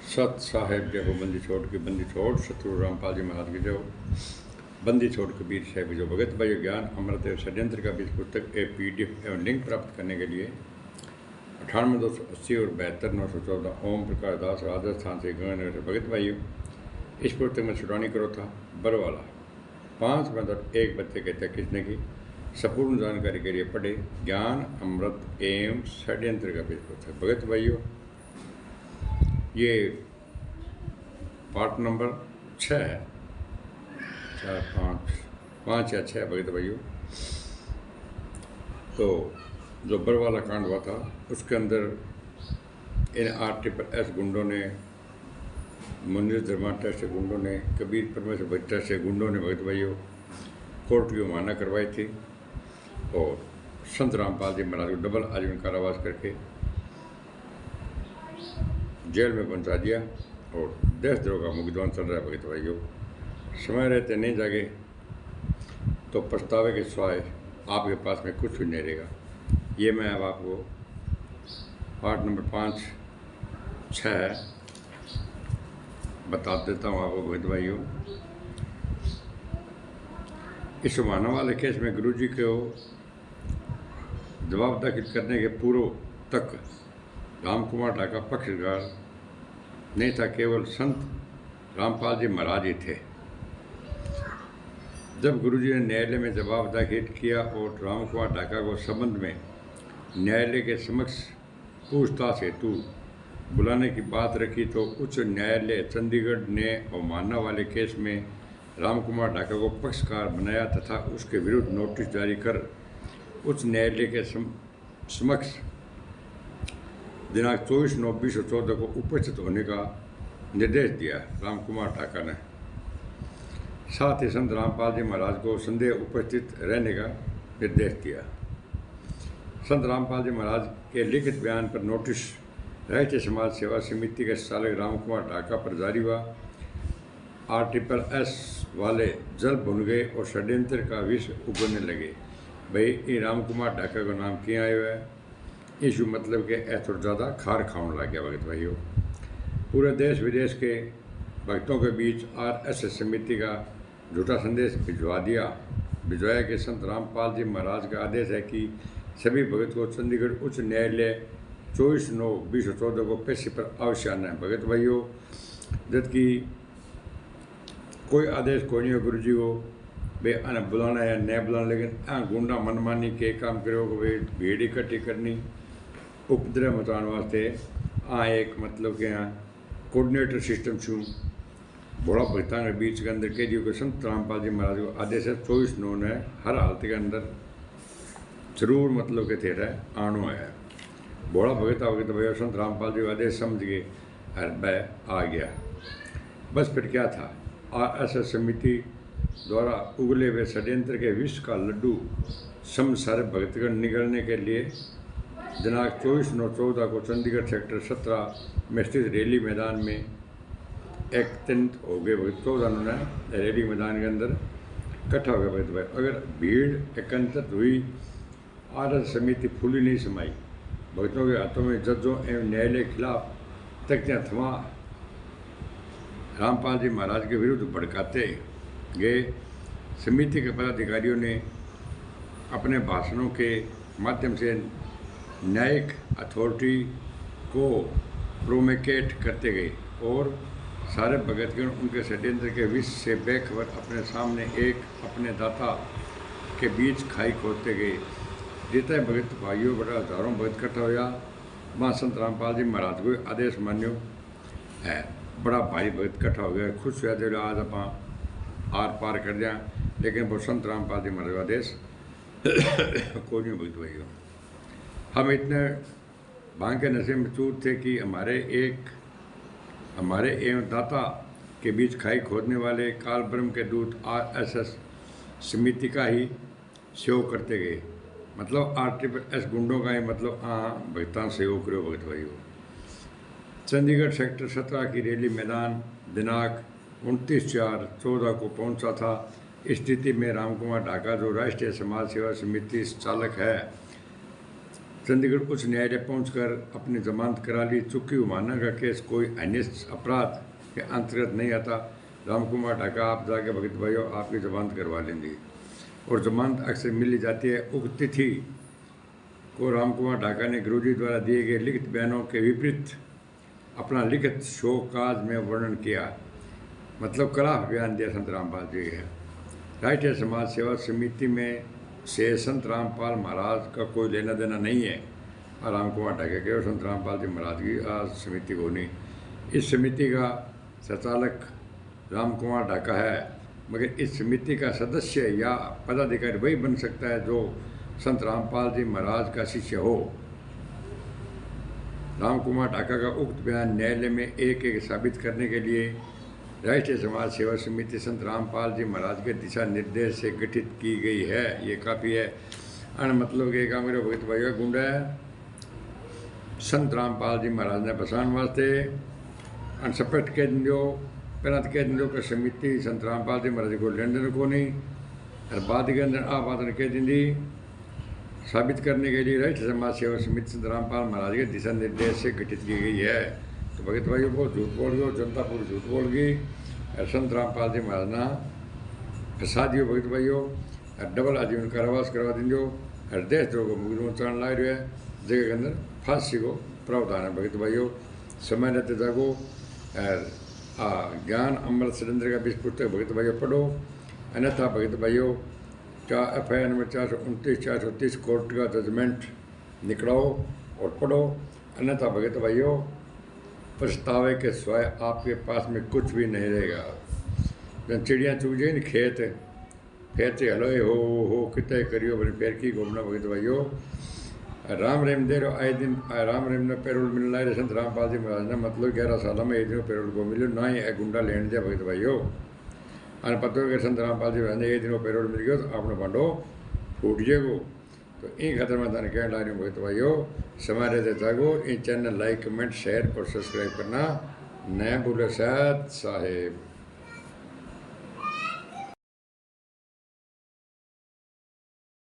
सत साहेब जय हो, बंदी छोड़ की बंदी छोड़, सतगुरु रामपाल जी महाराज की जय हो। बंदी छोड़ कबीर साहब की जो भगत भाई ज्ञान अमृत एवं षड्यंत्र का बीज पुस्तक PDF एवं लिंक प्राप्त करने के लिए 98 280 और 72 914 ओम प्रकाश दास राजस्थान से गण भगत भाइयों, इस पुस्तक में छुड़ानी करो था बरवाला 5 मदद 1 बच्चे कहते किसने की संपूर्ण जानकारी के लिए पढ़े ज्ञान अमृत एवं षड्यंत्र का बीज पुस्तक। भगत भाइयों, ये पार्ट नंबर 6 है, 5 या 6 भगत भाइयों। तो जो बरवाला कांड हुआ था उसके अंदर इन RSS गुंडों ने, मुनीर धर्माटा से गुंडों ने, कबीर परमेश्वर भट्टा से गुंडों ने भगत भाइयों कोर्ट की अवमानना करवाई थी और संत रामपाल जी महाराज को डबल आजीवन कारावास करके जेल में पहुंचा दिया और देशद्रोह का मुकदमा चल रहा है। भगत भाइयों, समय रहते नहीं जागे तो पछतावे के सिवाय आपके पास में कुछ भी नहीं रहेगा। ये मैं अब आपको पार्ट नंबर 5, 6 बता देता हूँ आपको। भगत भाइयों, इस मानव वाले केस में गुरुजी को जवाब दाखिल करने के पूर्व तक रामकुमार ढाका पक्षकार नहीं था, केवल संत रामपाल जी महाराज ही थे। जब गुरुजी ने न्यायालय में जवाब दाखिल किया और रामकुमार ढाका को संबंध में न्यायालय के समक्ष पूछताछ हेतु बुलाने की बात रखी तो उच्च न्यायालय चंडीगढ़ ने अवमानना वाले केस में रामकुमार ढाका को पक्षकार बनाया तथा उसके विरुद्ध नोटिस जारी कर उच्च न्यायालय के समक्ष दिनांक 24/9/2014 को उपस्थित होने का निर्देश दिया। रामकुमार ढाका ने साथ ही संत रामपाल जी महाराज को संदेह उपस्थित रहने का निर्देश दिया। संत रामपाल जी महाराज के लिखित बयान पर नोटिस राष्ट्रीय समाज सेवा समिति के संचालक रामकुमार ढाका पर जारी हुआ। RSS वाले जल भुन गए और षड्यंत्र का विष उगलने लगे। भाई ये रामकुमार ढाका का नाम क्यों आया हुआ है? इशू मतलब कि थोड़ा ज़्यादा खार खाने लग गया। भगत भाइयों, पूरे देश विदेश के भक्तों के बीच RSS समिति का झूठा संदेश भिजवाया कि संत रामपाल जी महाराज का आदेश है कि सभी भगत को चंडीगढ़ उच्च न्यायालय 24/9/2014 को पेशी पर अवश्य आना है। भगत भाइयों, जबकि कोई आदेश कोई नहीं हो गुरु जी को भाई आना बुलाना है न बुलाना, लेकिन गुंडा मनमानी के काम करो भाई भीड़ इकट्ठी करनी उपद्रव मचाने वास्ते एक मतलब कि कोऑर्डिनेटर सिस्टम छूँ बड़ा भक्तों के बीच के अंदर के जो संत रामपाल जी महाराज को आदेश है 24/9 ने हर हालत के अंदर जरूर मतलब के थे आनो है। बड़ा भगत भैया संत रामपाल जी को आदेश समझ गए हर वह आ गया। बस फिर क्या था, RSS समिति द्वारा उगले हुए षड्यंत्र के विष का लड्डू सारे भक्तगण निगलने के लिए दिनांक 24/9/14 को चंडीगढ़ सेक्टर 17 में स्थित रैली मैदान में एकत्रित हो गए। भगत 14 ने रैली मैदान के अंदर इकट्ठा हो गया। भगत भाई, अगर भीड़ एकत्रित हुई RSS समिति फूली नहीं समाई, भक्तों के हाथों में जजों एवं न्यायालय के खिलाफ तख्तियाँ थमा रामपाल जी महाराज के विरुद्ध भड़काते गए। समिति के पदाधिकारियों ने अपने भाषणों के माध्यम से न्यायिक अथॉरिटी को प्रोमेकेट करते गए और सारे भगतगण उनके षड्यंत्र के विष से बेखबर अपने सामने एक अपने दाता के बीच खाई खोदते गए। जितने भगत भाइयों बड़ा हजारों भगत इकट्ठा होया वहाँ संत रामपाल जी महाराज को आदेश मान्यो है। बड़ा भाई भगत इकट्ठा हो गया, खुश हुआ जो आज आप आर पार कर जाए, लेकिन वो संत रामपाल जी महाराज का आदेश कोई नहीं। भगत भाइयों, हम इतने भांग के नशे में चूर थे कि हमारे एवं दाता के बीच खाई खोदने वाले काल ब्रह्म के दूत RSS समिति का ही सहयोग करते गए। मतलब RSS गुंडों का ही मतलब भगतान सहयोग करो। भगत भाइयों, चंडीगढ़ सेक्टर 17 की रैली मैदान दिनांक 29/4/14 को पहुंचा था। इस स्थिति में रामकुमार ढाका जो राष्ट्रीय समाज सेवा समिति संचालक है चंडीगढ़ उच्च न्यायालय पहुंचकर अपनी जमानत करा ली। चूंकि उमाना का केस कोई अनिष्ट अपराध के अंतर्गत नहीं आता, रामकुमार ढाका आप जाके भगत भाइयों आपकी जमानत करवा लेंगे। और जमानत अक्सर मिल जाती है। उक्त तिथि को रामकुमार ढाका ने गुरुजी द्वारा दिए गए लिखित बयानों के विपरीत अपना लिखित शोकाज में वर्णन किया, मतलब खिलाफ बयान दिया संत रामपाल जी है। राष्ट्रीय समाज सेवा समिति में से संत रामपाल महाराज का कोई लेना देना नहीं है। और रामकुमार ढाका के और संत रामपाल जी महाराज की समिति को नहीं। इस समिति का संचालक रामकुमार ढाका है, मगर इस समिति का सदस्य या पदाधिकारी वही बन सकता है जो संत रामपाल जी महाराज का शिष्य हो। रामकुमार ढाका का उक्त बयान न्यायालय में एक साबित करने के लिए राष्ट्रीय समाज सेवा समिति संत रामपाल जी महाराज के दिशा निर्देश से गठित की गई है। ये काफ़ी है। अन मतलब के काम मेरे भगत भाई गुंडा है संत रामपाल जी महाराज ने बसान वास्ते अन सपट कह दियो पहला तो कह दियो कि समिति संत रामपाल जी महाराज को लेन देन को नहीं, और बाद के अंदर आ बात कह दी साबित करने के लिए राष्ट्रीय समाज सेवा समिति संत रामपाल महाराज के दिशा निर्देश से गठित की गई है। तो भगत भाइयों को झूठ बोल गयो, जनता पूरी झूठ बोल गई। संत रामपाल जी महाराज ना फंसा दियो भगत भाइयों, डबल आजीवन कारावास करवा दीजियो। और देशद्रोह को मुकदमा चढ़ ला रहा है, जगह के अंदर फांसी को प्रावधान है। भगत भाइयों समय रहते जागो और ज्ञान अमृत सिलेंडर का 20 पुस्तक भगत भाइयों पढ़ो, अन्यथा भगत भाइयों FIR नंबर 429 430 कोर्ट का जजमेंट निकलाओ और पढ़ो, अन्यथा भगत भाइयों पछतावे के सिवाय आपके पास में कुछ भी नहीं रहेगा। जब चिड़िया चुग जाए न खेत फिर से हलो हो कितने करियो बने पैर की घूमना भगत भाइयों। राम रेम दे रहे आए दिन राम रेम ने पैरोल मिल रहा है संत रामपाल जी महाराज ने, मतलब 11 साल में एक दिन पैरोल को मिलो ना ही गुंडा लेने दिया भगत भाइयों। और पता हो संत रामपाल जी महाराज ने एक दिन पैरोल मिल गया तो आपने भांडो फूट जाएगो। तो इन खतर में तने कह ला रही हूँ भगत भाइयों, समय रहते जागो। इन चैनल लाइक कमेंट शेयर और सब्सक्राइब करना न भूलो। साहब।